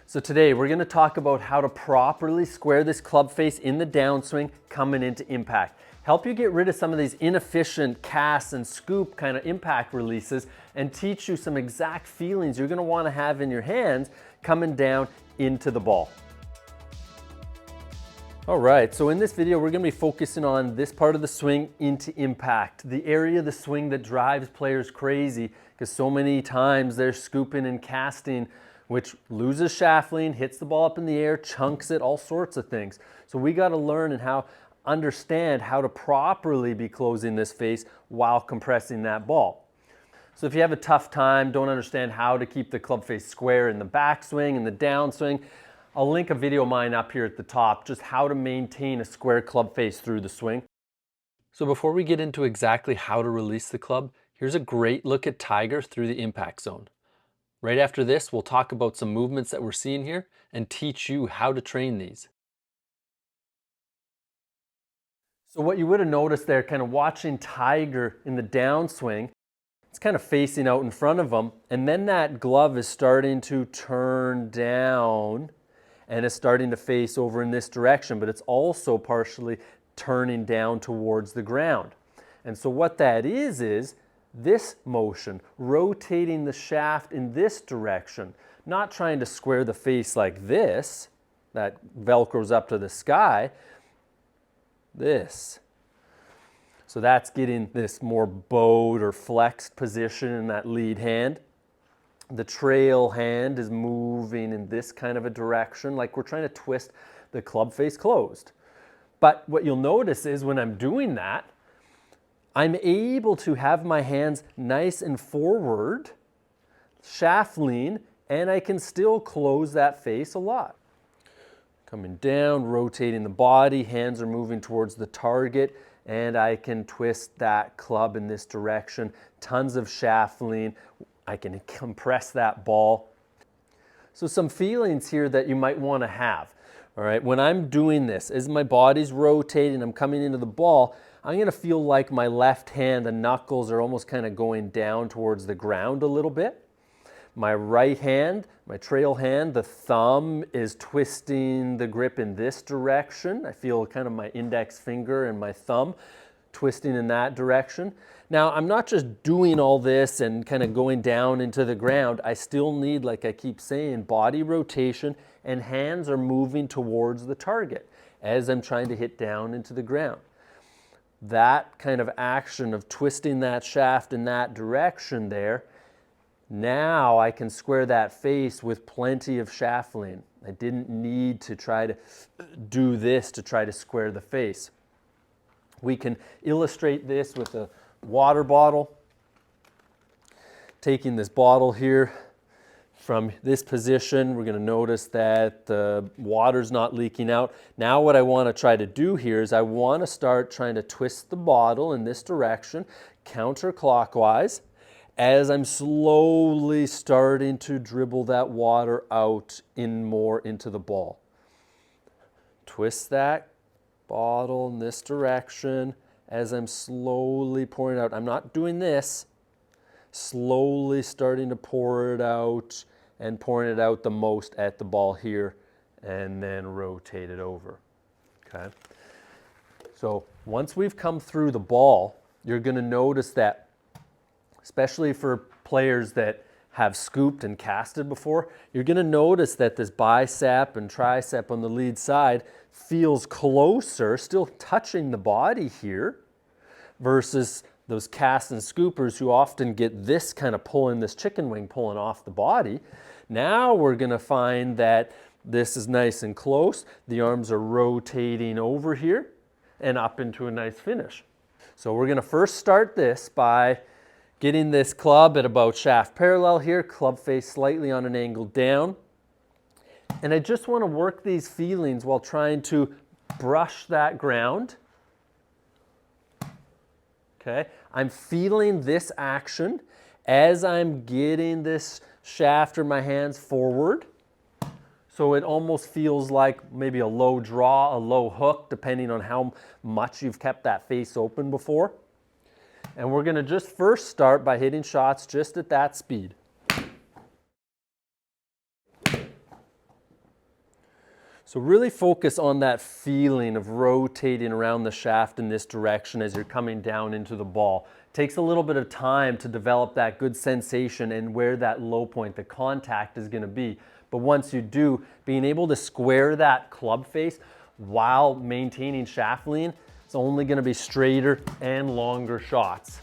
So today we're going to talk about how to properly square this club face in the downswing coming into impact. Help you get rid of some of these inefficient cast and scoop kind of impact releases and teach you some exact feelings you're going to want to have in your hands coming down into the ball. All right, so in this video we're going to be focusing on this part of the swing into impact, the area of the swing that drives players crazy because so many times they're scooping and casting, which loses shaft lean, hits the ball up in the air, chunks it, all sorts of things. So we got to learn and understand how to properly be closing this face while compressing that ball. So if you have a tough time, don't understand how to keep the club face square in the backswing and the downswing, I'll link a video of mine up here at the top, just how to maintain a square club face through the swing. So before we get into exactly how to release the club, here's a great look at Tiger through the impact zone. Right after this, we'll talk about some movements that we're seeing here and teach you how to train these. So what you would have noticed there, kind of watching Tiger in the downswing, it's kind of facing out in front of him, and then that glove is starting to turn down and it's starting to face over in this direction, but it's also partially turning down towards the ground. And so what that is this motion, rotating the shaft in this direction, not trying to square the face like this, that velcros up to the sky, this. So that's getting this more bowed or flexed position in that lead hand. The trail hand is moving in this kind of a direction, like we're trying to twist the club face closed. But what you'll notice is when I'm doing that, I'm able to have my hands nice and forward, shaft lean, and I can still close that face a lot. Coming down, rotating the body, hands are moving towards the target, and I can twist that club in this direction. Tons of shaft lean. I can compress that ball. So some feelings here that you might want to have. All right, when I'm doing this, as my body's rotating, I'm coming into the ball, I'm going to feel like my left hand, the knuckles are almost kind of going down towards the ground a little bit. My right hand, my trail hand, the thumb is twisting the grip in this direction. I feel kind of my index finger and my thumb twisting in that direction. Now, I'm not just doing all this and kind of going down into the ground. I still need, like I keep saying, body rotation, and hands are moving towards the target as I'm trying to hit down into the ground. That kind of action of twisting that shaft in that direction there, now I can square that face with plenty of shaft lean. I didn't need to try to do this to try to square the face. We can illustrate this with a water bottle. Taking this bottle here from this position, we're going to notice that the water's not leaking out. Now what I want to try to do here is I want to start trying to twist the bottle in this direction, counterclockwise, as I'm slowly starting to dribble that water out more into the ball. Twist that bottle in this direction as I'm slowly pouring out. I'm not doing this. Slowly starting to pour it out and pouring it out the most at the ball here and then rotate it over. Okay. So once we've come through the ball, you're going to notice that, especially for players that have scooped and casted before, you're going to notice that this bicep and tricep on the lead side feels closer, still touching the body here, versus those cast and scoopers who often get this kind of pulling, this chicken wing pulling off the body. Now we're going to find that this is nice and close. The arms are rotating over here and up into a nice finish. So we're going to first start this by getting this club at about shaft parallel here, club face slightly on an angle down. And I just want to work these feelings while trying to brush that ground. Okay, I'm feeling this action as I'm getting this shaft or my hands forward. So it almost feels like maybe a low draw, a low hook, depending on how much you've kept that face open before. And we're going to just first start by hitting shots just at that speed. So really focus on that feeling of rotating around the shaft in this direction as you're coming down into the ball. It takes a little bit of time to develop that good sensation and where that low point, the contact, is going to be. But once you do, being able to square that club face while maintaining shaft lean, it's only going to be straighter and longer shots.